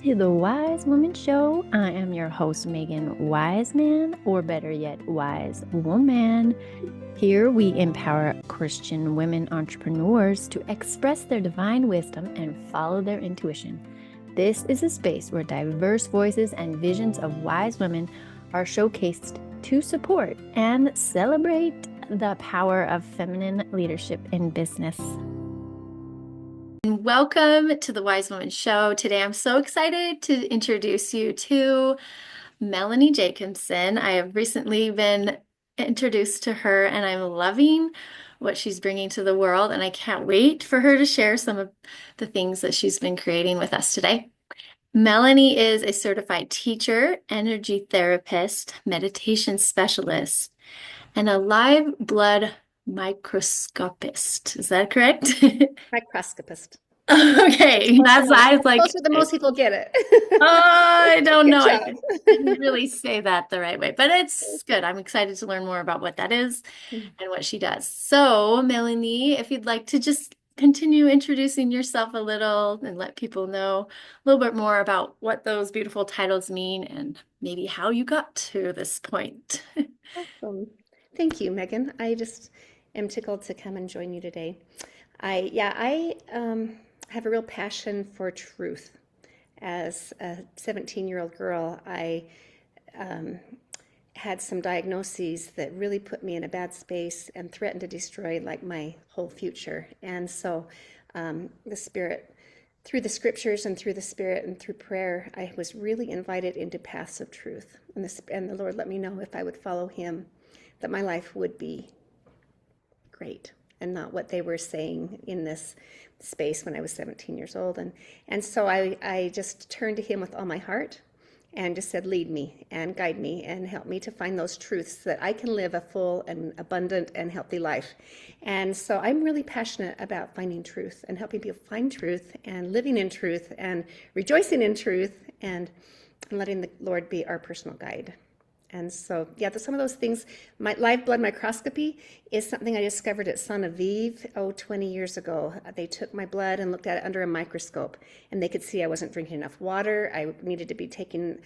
to the Wise Woman Show. I am your host, Megan Wiseman, or better yet, Wise Woman. Here we empower Christian women entrepreneurs to express their divine wisdom and follow their intuition. This is a space where diverse voices and visions of wise women are showcased to support and celebrate the power of feminine leadership in business. Welcome to the Wise Woman Show. Today I'm so excited to introduce you to Melani Jacobson. I have recently been introduced to her and I'm loving what she's bringing to the world, and I can't wait for her to share some of the things that she's been creating with us today. Melani is a certified teacher, energy therapist, meditation specialist, and a live blood microscopist. Is that correct? Microscopist. Okay, that's I was like, Those are the most people get it. I don't Good know. I job. didn't really say that the right way, but it's good. I'm excited to learn more about what that is and what she does. So, Melanie, if you'd like to just continue introducing yourself a little and let people know a little bit more about what those beautiful titles mean and maybe how you got to this point. Awesome. Thank you, Megan. I just am tickled to come and join you today. I have a real passion for truth. As a 17-year-old girl, I had some diagnoses that really put me in a bad space and threatened to destroy like my whole future. And so the Spirit, through the scriptures and through the Spirit and through prayer, I was really invited into paths of truth. And the Lord let me know if I would follow Him, that my life would be great and not what they were saying in this space when I was 17 years old. And so I just turned to Him with all my heart and just said, lead me and guide me and help me to find those truths so that I can live a full and abundant and healthy life. And so I'm really passionate about finding truth and helping people find truth and living in truth and rejoicing in truth and letting the Lord be our personal guide. And so, some of those things, my live blood microscopy is something I discovered at Son of Eve, 20 years ago. They took my blood and looked at it under a microscope, and they could see I wasn't drinking enough water. I needed to be taking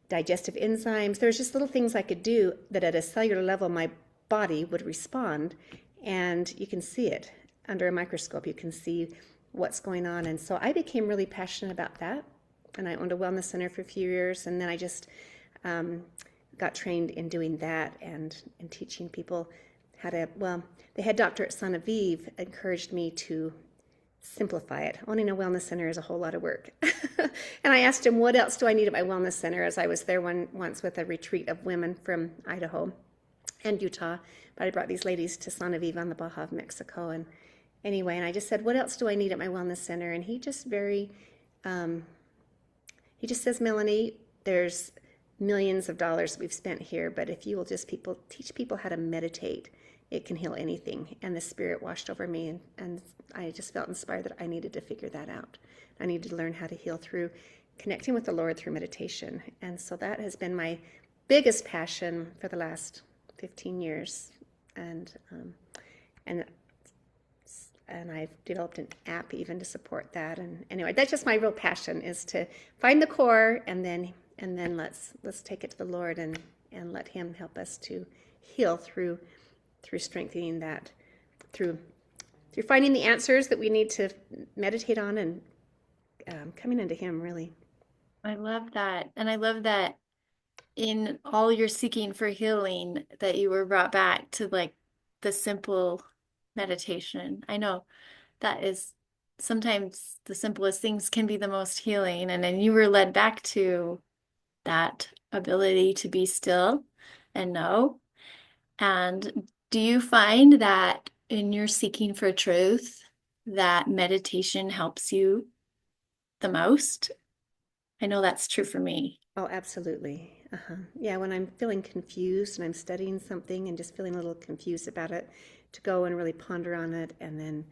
digestive enzymes. There's just little things I could do that at a cellular level, my body would respond, and you can see it under a microscope. You can see what's going on. And so I became really passionate about that, and I owned a wellness center for a few years, and then I just got trained in doing that and teaching people how to, the head doctor at Son of Eve encouraged me to simplify it. Owning a wellness center is a whole lot of work. And I asked him, what else do I need at my wellness center? As I was there once with a retreat of women from Idaho and Utah, but I brought these ladies to Son of Eve on the Baja of Mexico. And anyway, and I just said, what else do I need at my wellness center? And he just he just says, Melanie, there's millions of dollars we've spent here, but if you will just teach people how to meditate, it can heal anything. And the Spirit washed over me, and I just felt inspired that I needed to figure that out. I needed to learn how to heal through connecting with the Lord through meditation. And so that has been my biggest passion for the last 15 years. And I've developed an app even to support that. And anyway, that's just my real passion, is to find the core and then let's take it to the Lord and let Him help us to heal through strengthening that, through finding the answers that we need to meditate on and coming into Him, really. I love that. And I love that in all your seeking for healing that you were brought back to like the simple meditation. I know that is sometimes the simplest things can be the most healing. And then you were led back to that ability to be still and know. And do you find that in your seeking for truth, that meditation helps you the most? I know that's true for me. Oh, absolutely. Yeah, when I'm feeling confused and I'm studying something and just feeling a little confused about it, to go and really ponder on it and then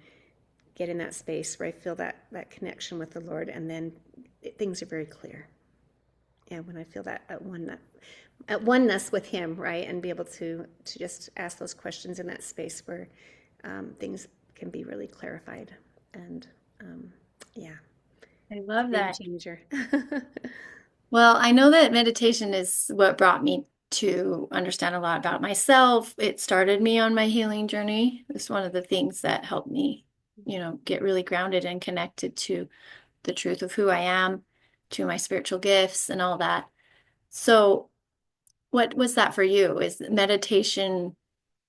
get in that space where I feel that connection with the Lord, and then things are very clear. And when I feel that at oneness with Him, right, and be able to just ask those questions in that space where things can be really clarified. And yeah. I love Game that. changer. Well, I know that meditation is what brought me to understand a lot about myself. It started me on my healing journey. It's one of the things that helped me, get really grounded and connected to the truth of who I am, to my spiritual gifts and all that. So, what was that for you? Is meditation,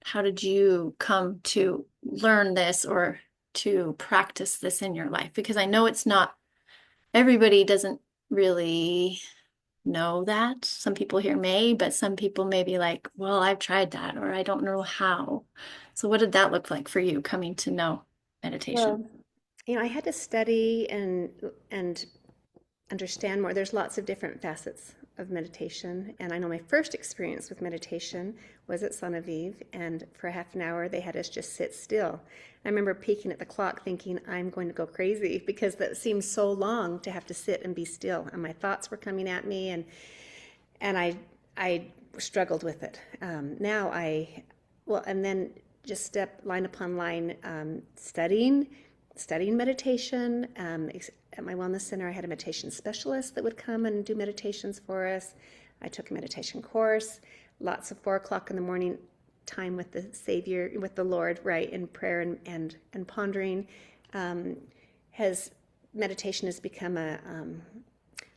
how did you come to learn this or to practice this in your life? Because I know it's not everybody doesn't really know that. Some people here may, but some people may be like, well, I've tried that or I don't know how. So what did that look like for you coming to know meditation? Well, I had to study and understand more. There's lots of different facets of meditation. And I know my first experience with meditation was at Son of Eve. And for half an hour, they had us just sit still. I remember peeking at the clock thinking, I'm going to go crazy because that seemed so long to have to sit and be still. And my thoughts were coming at me. And I struggled with it. And then just step line upon line, studying meditation. At my wellness center, I had a meditation specialist that would come and do meditations for us. I took a meditation course, lots of 4 o'clock in the morning time with the Savior, with the Lord, right, in prayer and pondering. Um, has Meditation has become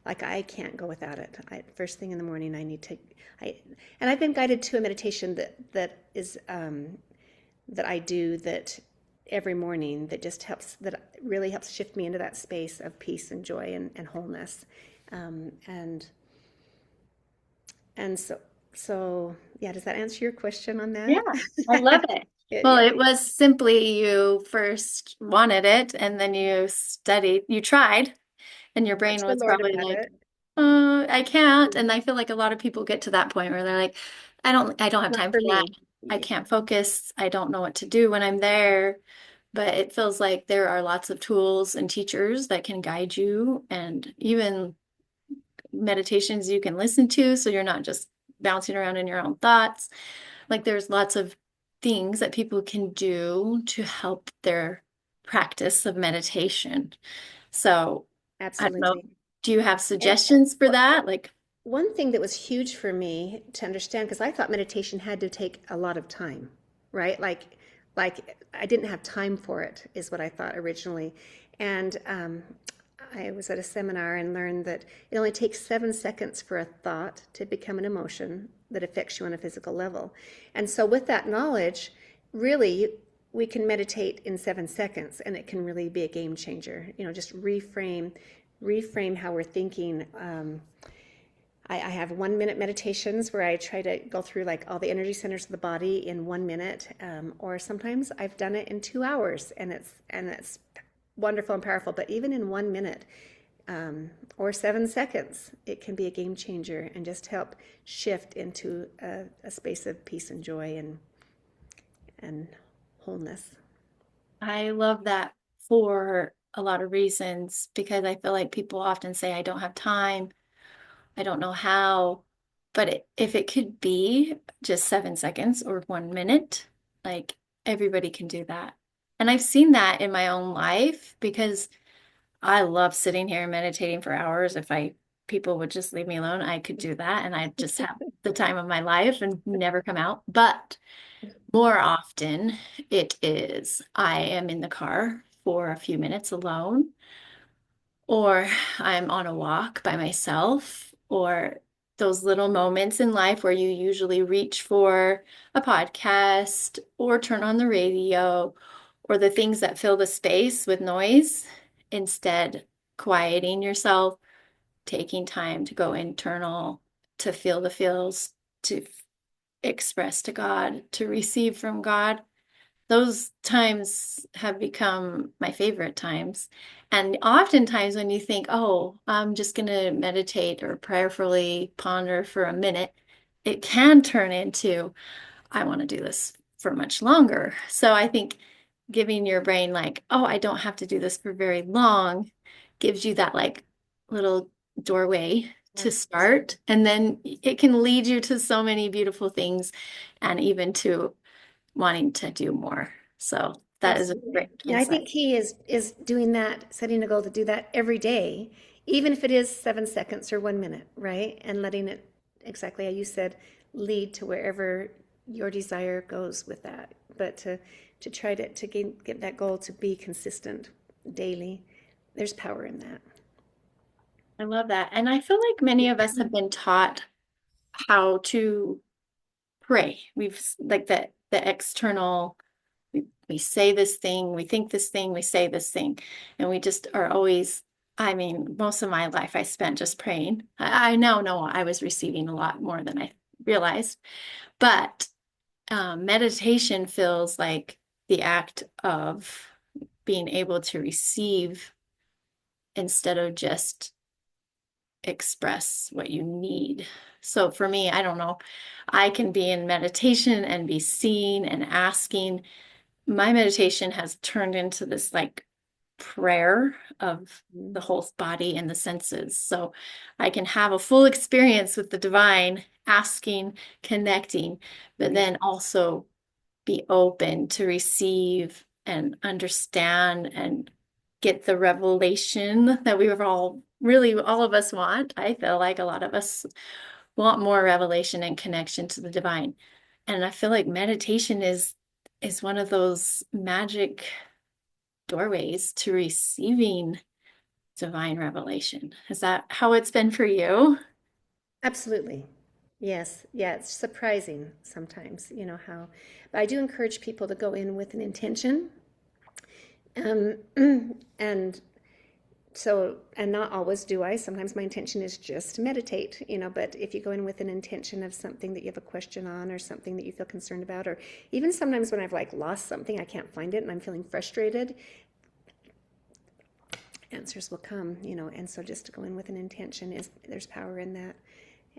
like I can't go without it. First thing in the morning, I need to. I and I've been guided to a meditation that I do that every morning that just helps that really helps shift me into that space of peace and joy and wholeness. Um, and and so yeah, does that answer your question on Yeah, that? I love it. Well, Yeah, it was simply you first wanted it and then you studied, you tried, and your brain talk to the was Lord probably about like, it. I can't. And I feel like a lot of people get to that point where they're like, I don't have Not time for for that. me. I Yeah, can't focus. I don't know what to do when I'm there. But it feels like there are lots of tools and teachers that can guide you, and even meditations you can listen to so you're not just bouncing around in your own thoughts. Like there's lots of things that people can do to help their practice of meditation. So I don't know, absolutely. do you have And suggestions for what that? Like, one thing that was huge for me to understand, because I thought meditation had to take a lot of time, right? Like I didn't have time for it, is what I thought originally. And I was at a seminar and learned that it only takes 7 seconds for a thought to become an emotion that affects you on a physical level. And so, with that knowledge, really, we can meditate in 7 seconds, and it can really be a game changer. Just reframe how we're thinking. I have 1 minute meditations where I try to go through like all the energy centers of the body in 1 minute, or sometimes I've done it in 2 hours, and it's wonderful and powerful. But even in 1 minute, or 7 seconds, it can be a game changer and just help shift into a space of peace and joy and wholeness. I love that for a lot of reasons because I feel like people often say, I don't have time, I don't know how. But if it could be just 7 seconds or 1 minute, like everybody can do that. And I've seen that in my own life because I love sitting here and meditating for hours. If people would just leave me alone, I could do that and I'd just have the time of my life and never come out. But more often it is I am in the car for a few minutes alone, or I'm on a walk by myself, or those little moments in life where you usually reach for a podcast or turn on the radio or the things that fill the space with noise, instead quieting yourself, taking time to go internal, to feel the feels, to express to God, to receive from God. Those times have become my favorite times. And oftentimes, when you think, oh, I'm just going to meditate or prayerfully ponder for a minute, it can turn into, I want to do this for much longer. So I think giving your brain, like, oh, I don't have to do this for very long, gives you that like little doorway Yeah, to start. And then it can lead you to so many beautiful things and even to wanting to do more. So That is a Absolutely. great And I insight. think key is doing that, setting a goal to do that every day, even if it is 7 seconds or 1 minute, right? And letting it, exactly how you said, lead to wherever your desire goes with that. But to try to get that goal to be consistent daily, there's power in that. I love that. And I feel like many of us have been taught how to pray. We've like the external, we say this thing, we think this thing, we say this thing, and we just are always, I mean, most of my life I spent just praying. I now know I was receiving a lot more than I realized, but meditation feels like the act of being able to receive instead of just express what you need. So for me, I don't know, I can be in meditation and be seeing and asking. My meditation has turned into this like prayer of the Mhm. whole body and the senses. So I can have a full experience with the divine, asking, connecting, but Yeah. then also be open to receive and understand and get the revelation that we were all really all of us want. I feel like a lot of us want more revelation and connection to the divine. And I feel like meditation is one of those magic doorways to receiving divine revelation. Is that how it's been for you? Absolutely. Yes. Yeah, it's surprising sometimes, how. But I do encourage people to go in with an intention. Um, and and not always do I. Sometimes my intention is just to meditate, but if you go in with an intention of something that you have a question on or something that you feel concerned about, or even sometimes when I've like lost something, I can't find it and I'm feeling frustrated, answers will come, and so just to go in with an intention is there's power in that.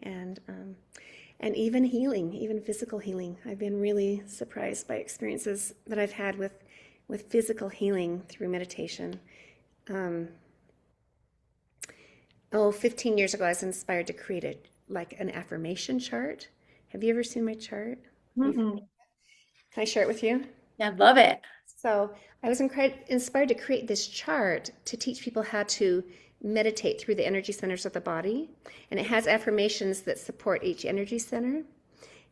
And even healing, even physical healing. I've been really surprised by experiences that I've had with physical healing through meditation. Um, 15 years ago, I was inspired to create like an affirmation chart. Have you ever seen my chart? Mm-mm. Can I share it with you? I love it. So I was inspired to create this chart to teach people how to meditate through the energy centers of the body. And it has affirmations that support each energy center.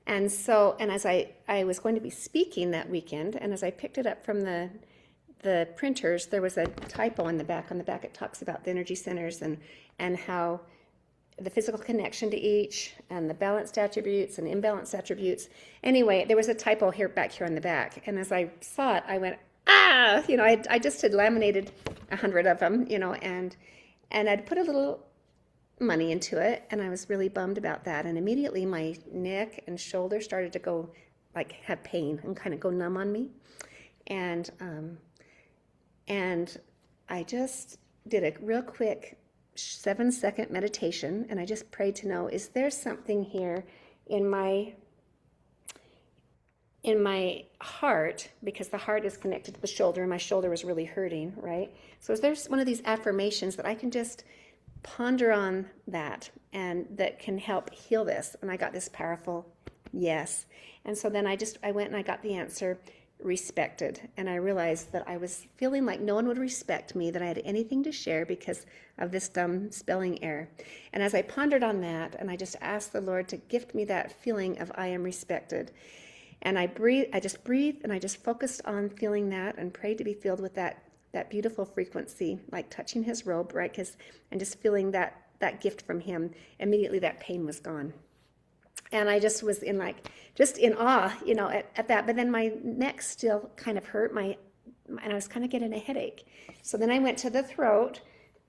And as I was going to be speaking that weekend, and as I picked it up from the printers, there was a typo in the back. On the back, it talks about the energy centers and how the physical connection to each and the balanced attributes and imbalanced attributes. Anyway, there was a typo back here on the back. And as I saw it, I went, ah, I just had laminated 100 of them, and I'd put a little money into it. And I was really bummed about that. And immediately my neck and shoulder started to go like have pain and kind of go numb on me. And, um, and I just did a real quick 7 second meditation and I just prayed to know, is there something here in my heart, because the heart is connected to the shoulder and my shoulder was really hurting, right? So is there one of these affirmations that I can just ponder on that and that can help heal this? And I got this powerful yes. And so then I went and I got the answer, respected. And I realized that I was feeling like no one would respect me, that I had anything to share because of this dumb spelling error. And as I pondered on that, and I just asked the Lord to gift me that feeling of I am respected. And I just breathed and I just focused on feeling that and prayed to be filled with that beautiful frequency, like touching his robe, right? And just feeling that gift from him. Immediately that pain was gone. And I just was just in awe, at that. But then my neck still kind of hurt and I was kind of getting a headache. So then I went to the throat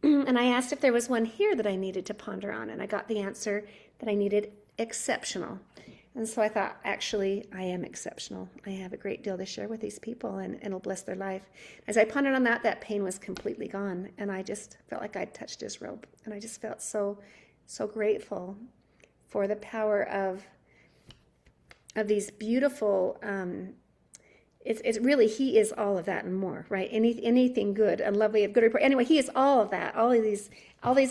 and I asked if there was one here that I needed to ponder on. And I got the answer that I needed exceptional. And so I thought, actually, I am exceptional. I have a great deal to share with these people and it'll bless their life. As I pondered on that pain was completely gone. And I just felt like I'd touched his robe. And I just felt so, so grateful for the power of these beautiful it's really he is all of that and more, right? Anything good and lovely of good report. Anyway, he is all of that, all these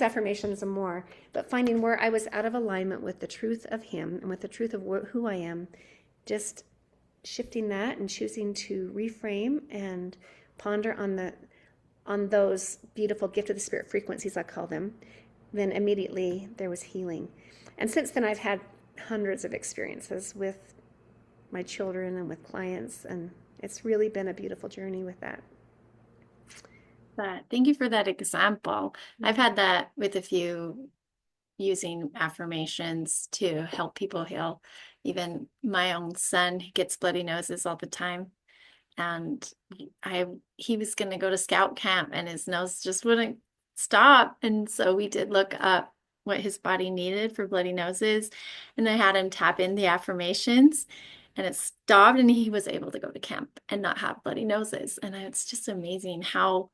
affirmations and more. But finding where I was out of alignment with the truth of him and with the truth of who I am, just shifting that and choosing to reframe and ponder on those beautiful gift of the spirit frequencies, I call them, then immediately there was healing. And since then, I've had hundreds of experiences with my children and with clients, and it's really been a beautiful journey with that. But thank you for that example. I've had that with a few using affirmations to help people heal. Even my own son gets bloody noses all the time. And I he was going to go to scout camp and his nose just wouldn't stop. And so we did look up what his body needed for bloody noses. And I had him tap in the affirmations and it stopped and he was able to go to camp and not have bloody noses. And it's just amazing how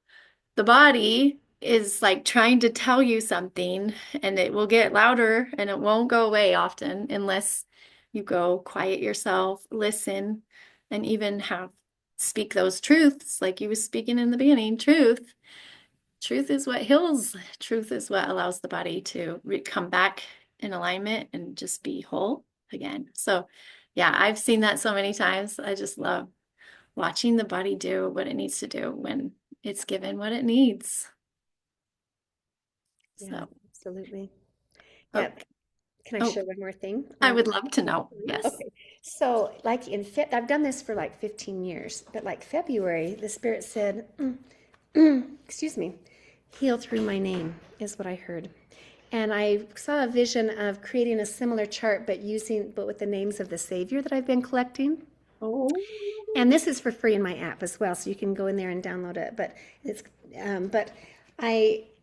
the body is like trying to tell you something and it will get louder and it won't go away often unless you go quiet yourself, listen, and even have speak those truths like you was speaking in the beginning. Truth is what heals. Truth is what allows the body to come back in alignment and just be whole again. So yeah, I've seen that so many times. I just love watching the body do what it needs to do when it's given what it needs. Yeah, So, absolutely. Yeah. okay. Can I Oh, share one more thing I on? would love to know. Yes. Okay. So, like I've done this for like 15 years, but like February, the Spirit said, excuse me, heal through my name is what I heard. And I saw a vision of creating a similar chart, but with the names of the Savior that I've been collecting. Oh, And this is for free in my app as well, so you can go in there and download it. But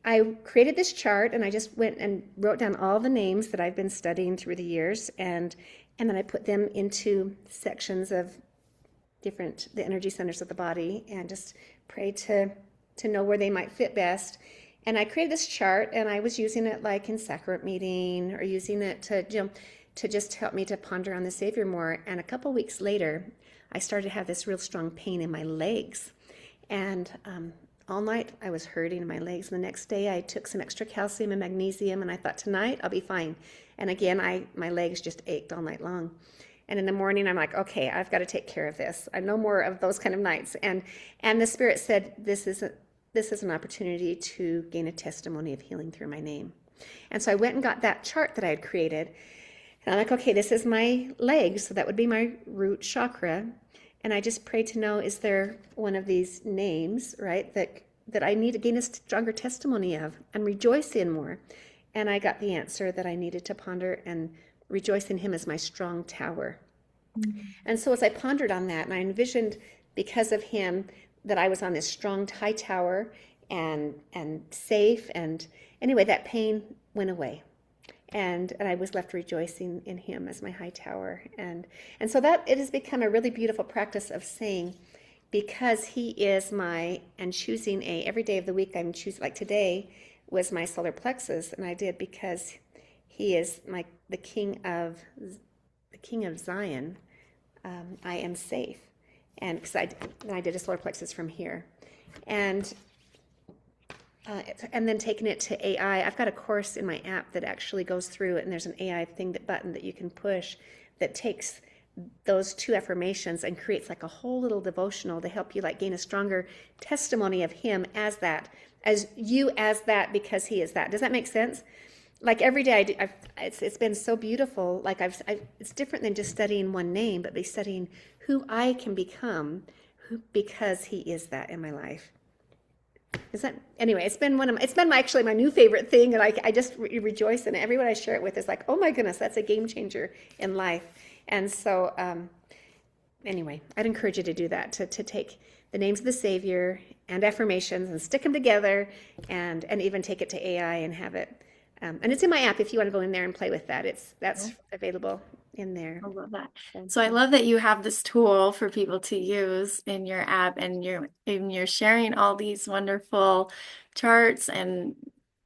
I created this chart, and I just went and wrote down all the names that I've been studying through the years, and then I put them into sections of the energy centers of the body, and just prayed to know where they might fit best. And I created this chart, and I was using it like in sacrament meeting, or using it to just help me to ponder on the Savior more. And a couple weeks later, I started to have this real strong pain in my legs. And all night I was hurting in my legs. And the next day I took some extra calcium and magnesium, and I thought, tonight I'll be fine. And again, my legs just ached all night long. And in the morning, I'm like, okay, I've got to take care of this. I no more of those kind of nights. And the Spirit said, this is an opportunity to gain a testimony of healing through my name. And so I went and got that chart that I had created. And I'm like, okay, this is my legs, so that would be my root chakra. And I just prayed to know, is there one of these names, right, that I need to gain a stronger testimony of and rejoice in more? And I got the answer that I needed to ponder and rejoice in him as my strong tower. And so as I pondered on that, and I envisioned, because of him, that I was on this strong high tower and safe, and anyway, that pain went away. And I was left rejoicing in him as my high tower. And so that it has become a really beautiful practice of saying, because he is and choosing every day of the week I'm choosing, like today was my solar plexus, and I did because he is the king of Zion. I am safe. And because I did a solar plexus from here. And and then taking it to AI. I've got a course in my app that actually goes through it, and there's an AI button that you can push that takes those two affirmations and creates like a whole little devotional to help you like gain a stronger testimony of him as that, because he is that. Does that make sense? Like every day, it's been so beautiful. Like it's different than just studying one name, but be studying who I can become, because he is that in my life. Is that anyway? It's been actually my new favorite thing, and I just rejoice in it. Everyone I share it with is like, oh my goodness, that's a game changer in life. And so anyway, I'd encourage you to do that, to take the names of the Savior and affirmations and stick them together, and even take it to AI and have it. And it's in my app if you want to go in there and play with that. That's available in there. I love that. So, So I yeah. love that you have this tool for people to use in your app and you're sharing all these wonderful charts and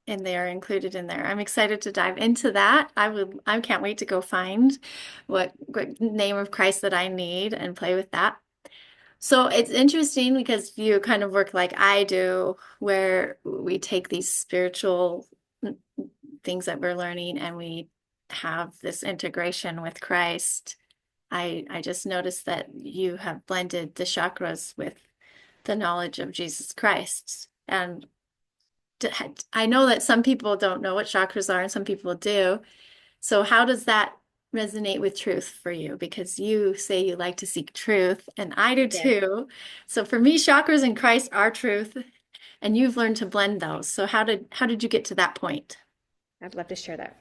they are included in there. I'm excited to dive into that. I can't wait to go find what name of Christ that I need and play with that. So it's interesting because you kind of work like I do, where we take these spiritual things that we're learning and we have this integration with Christ I just noticed that you have blended the chakras with the knowledge of Jesus Christ. And I know that some people don't know what chakras are and some people do. So how does that resonate with truth for you? Because you say you like to seek truth, and I do Yes, too. So for me, chakras and Christ are truth, and you've learned to blend those. So how did you get to that point? I'd love to share that.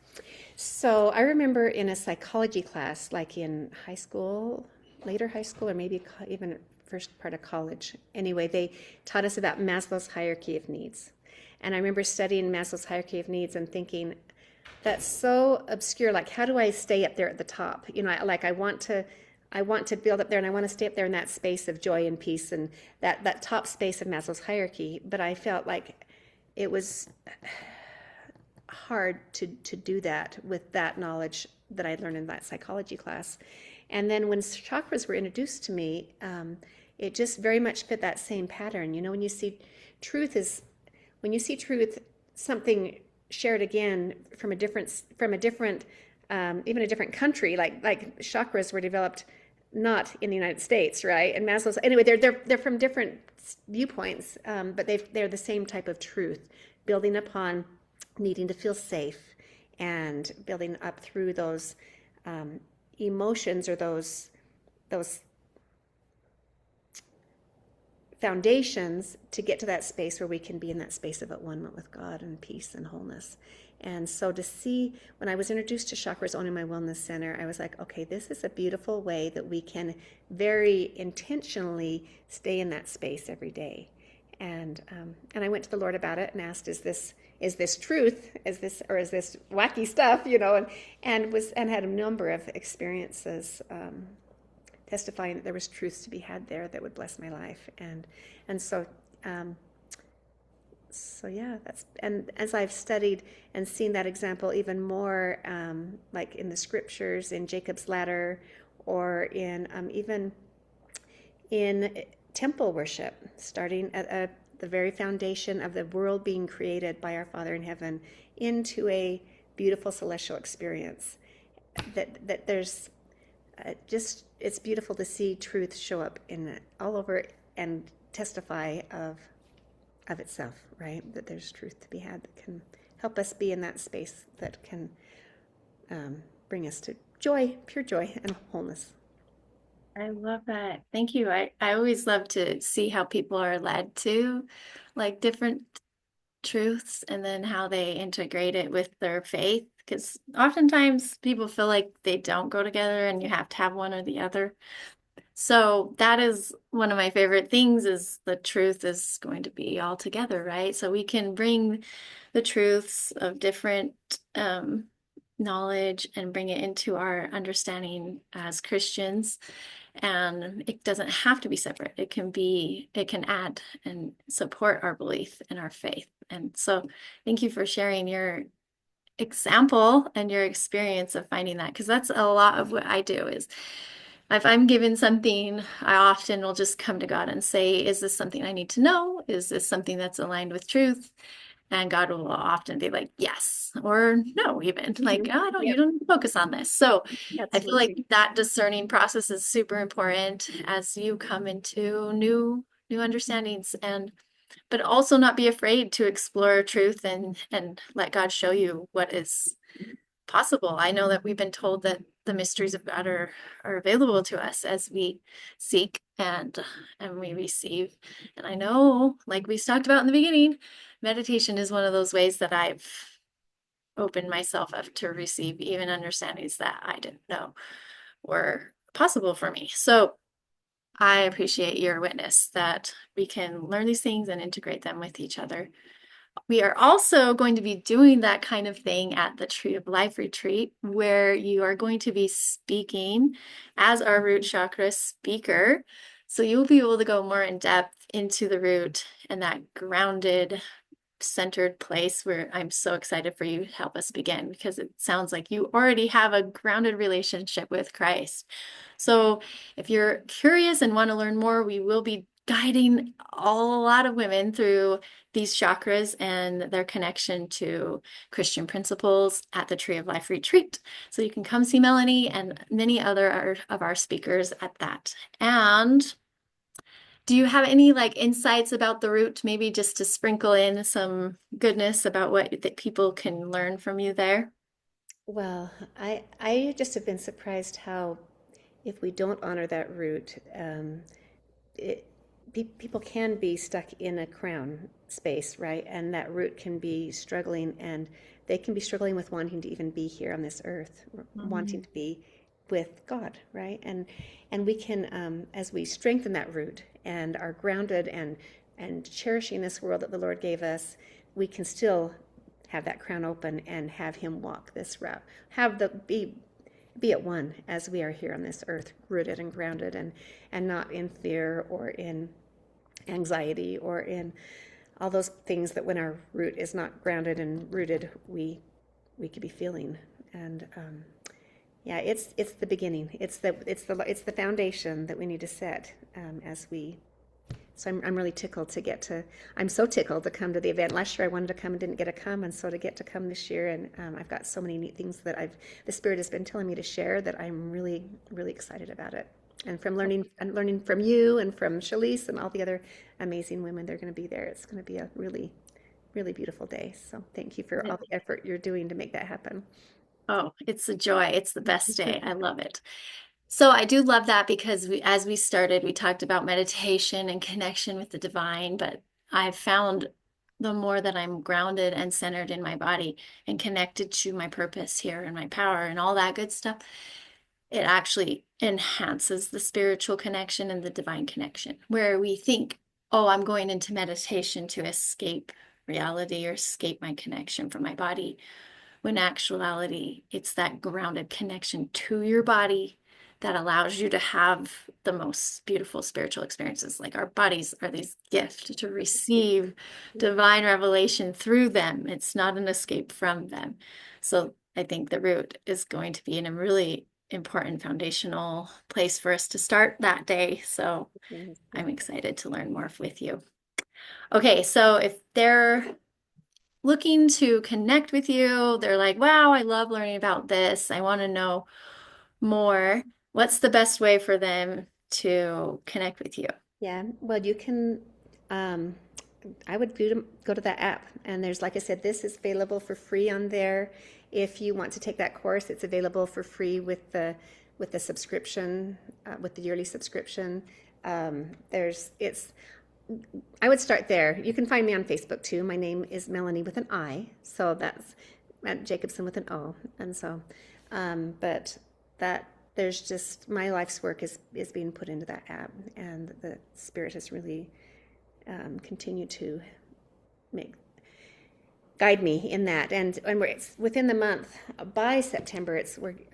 So I remember in a psychology class, like in high school, later high school, or maybe even first part of college. Anyway, they taught us about Maslow's hierarchy of needs. And I remember studying Maslow's hierarchy of needs and thinking, that's so obscure. Like, how do I stay up there at the top? You know, I want to build up there, and I want to stay up there in that space of joy and peace, and that top space of Maslow's hierarchy. But I felt like it was hard to do that with that knowledge that I learned in that psychology class. And then when chakras were introduced to me, it just very much fit that same pattern. You know, when you see truth is when you see truth, something shared again from a different even a different country, like chakras were developed not in the United States, right? And Maslow's anyway, they're from different viewpoints, but they're the same type of truth, building upon needing to feel safe and building up through those emotions or those foundations to get to that space where we can be in that space of at one with God and peace and wholeness. And so to see, when I was introduced to Chakras Owning My Wellness Center, I was like, okay, this is a beautiful way that we can very intentionally stay in that space every day. And I went to the Lord about it and asked, is this truth? Is this wacky stuff? You know, and had a number of experiences testifying that there was truths to be had there that would bless my life. And so um, so yeah, that's and as I've studied and seen that example even more, like in the scriptures, in Jacob's ladder, or in even in temple worship, starting at the very foundation of the world being created by our Father in heaven into a beautiful celestial experience. That there's just it's beautiful to see truth show up in it all over and testify of itself, right? That there's truth to be had that can help us be in that space that can bring us to joy, pure joy, and wholeness. I love that. Thank you. I always love to see how people are led to like different truths and then how they integrate it with their faith. Because oftentimes people feel like they don't go together and you have to have one or the other. So that is one of my favorite things is the truth is going to be all together, right? So we can bring the truths of different knowledge and bring it into our understanding as Christians. And it doesn't have to be separate. It can add and support our belief and our faith. And so thank you for sharing your example and your experience of finding that, because that's a lot of what I do is if I'm given something, I often will just come to God and say, is this something I need to know? Is this something that's aligned with truth? And God will often be like, yes, or no, even like, Mm-hmm. oh, I don't, you Yep, don't need to focus on this. So I feel like absolutely. that discerning process is super important as you come into new understandings and but also not be afraid to explore truth and let God show you what is possible. I know that we've been told that the mysteries of God are available to us as we seek and we receive. And I know, like we talked about in the beginning, meditation is one of those ways that I've opened myself up to receive even understandings that I didn't know were possible for me. So I appreciate your witness that we can learn these things and integrate them with each other. We are also going to be doing that kind of thing at the Tree of Life retreat, where you are going to be speaking as our root chakra speaker. So you'll be able to go more in depth into the root and that grounded, centered place where I'm so excited for you to help us begin because it sounds like you already have a grounded relationship with Christ. So if you're curious and want to learn more, we will be guiding a lot of women through these chakras and their connection to Christian principles at the Tree of Life retreat. So you can come see Melanie and many other of our speakers at that. And do you have any like insights about the root, maybe just to sprinkle in some goodness about what that people can learn from you there? Well, I just have been surprised how if we don't honor that root, it, people can be stuck in a crown space, right? And that root can be struggling, and they can be struggling with wanting to even be here on this earth, wanting Mhm. to be with God, right? And we can, as we strengthen that root and are grounded and cherishing this world that the Lord gave us, we can still have that crown open and have Him walk this route. Have the be at one as we are here on this earth, rooted and grounded, and not in fear or in anxiety or in all those things that when our root is not grounded and rooted, we could be feeling. And yeah, it's the beginning. It's the foundation that we need to set as we. So I'm really tickled to get to. I'm so tickled to come to the event. Last year I wanted to come and didn't get to come, and so to get to come this year, and I've got so many neat things that the Spirit has been telling me to share that I'm really excited about it. And from learning from you and from Shalise and all the other amazing women, they're going to be there. It's going to be a really beautiful day. So thank you for all the effort you're doing to make that happen. Oh, it's a joy. It's the best day. I love it. So I do love that because as we started, we talked about meditation and connection with the divine, but I've found the more that I'm grounded and centered in my body and connected to my purpose here and my power and all that good stuff, it actually enhances the spiritual connection and the divine connection. Where we think, oh, I'm going into meditation to escape reality or escape my connection from my body, when actuality, it's that grounded connection to your body that allows you to have the most beautiful spiritual experiences. Like our bodies are these gifts to receive divine revelation through them. It's not an escape from them. So I think the root is going to be in a really important foundational place for us to start that day. So I'm excited to learn more with you. Okay, so if they're looking to connect with you. They're like, wow, I love learning about this. I want to know more. What's the best way for them to connect with you? Yeah, well, you can. Um, I would go to that app, and there's, like I said, this is available for free on there. If you want to take that course, it's available for free with the subscription, with the yearly subscription. There's it's. I would start there. You can find me on Facebook too. My name is Melanie with an I, so that's Jacobson with an O, and so, but that there's just my life's work is being put into that app, and the Spirit has really continued to make guide me in that. And it's within the month by September.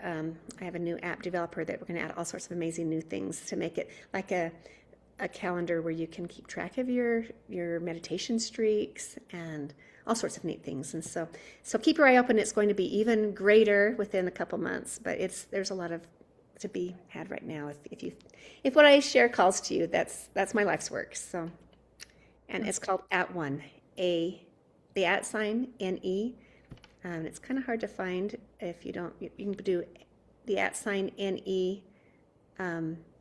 I have a new app developer that we're going to add all sorts of amazing new things to make it like a calendar where you can keep track of your meditation streaks and all sorts of neat things. And so keep your eye open. It's going to be even greater within a couple months, but there's a lot of to be had right now. If what I share calls to you, that's my life's work. So, and it's called At One, the at sign NE. It's kind of hard to find if you don't. You can do the at sign NE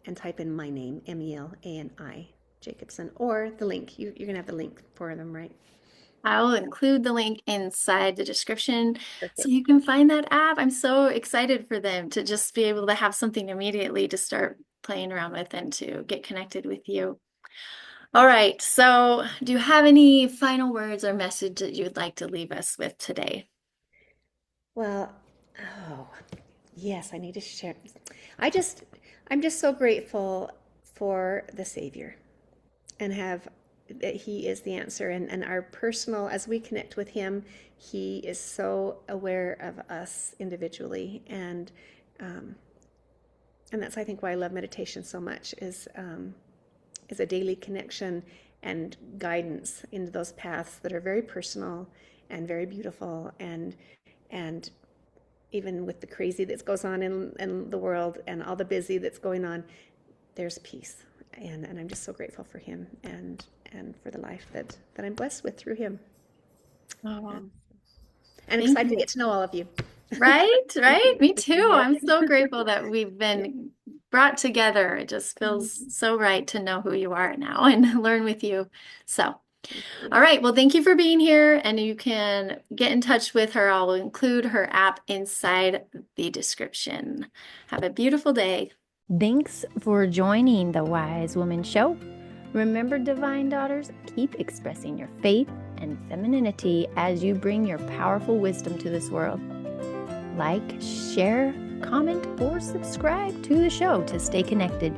and type in my name, Melani Jacobson, or the link. You're going to have the link for them, right? I will include the link inside the description so Perfect. you can find that app. I'm so excited for them to just be able to have something immediately to start playing around with and to get connected with you. All right. So, do you have any final words or message that you would like to leave us with today? Well, oh, yes, I need to share. I just, I'm just so grateful for the Savior and have that He is the answer. And our personal, as we connect with Him, He is so aware of us individually. And that's, I think, why I love meditation so much is a daily connection and guidance into those paths that are very personal and very beautiful and even with the crazy that goes on in the world and all the busy that's going on, there's peace. and I'm just so grateful for him and for the life that I'm blessed with through him. Oh, And I'm thank excited to you. get to know all of you. Right, right. Me too. Yes. I'm so grateful that we've Yeah. been brought together. It just feels Mhm. so right to know who you are now and learn with you. So, Thank you. all right. Well, thank you for being here. And you can get in touch with her. I'll include her app inside the description. Have a beautiful day. Thanks for joining the Wise Woman Show. Remember, Divine Daughters, keep expressing your faith and femininity as you bring your powerful wisdom to this world. Like, share, comment, or subscribe to the show to stay connected.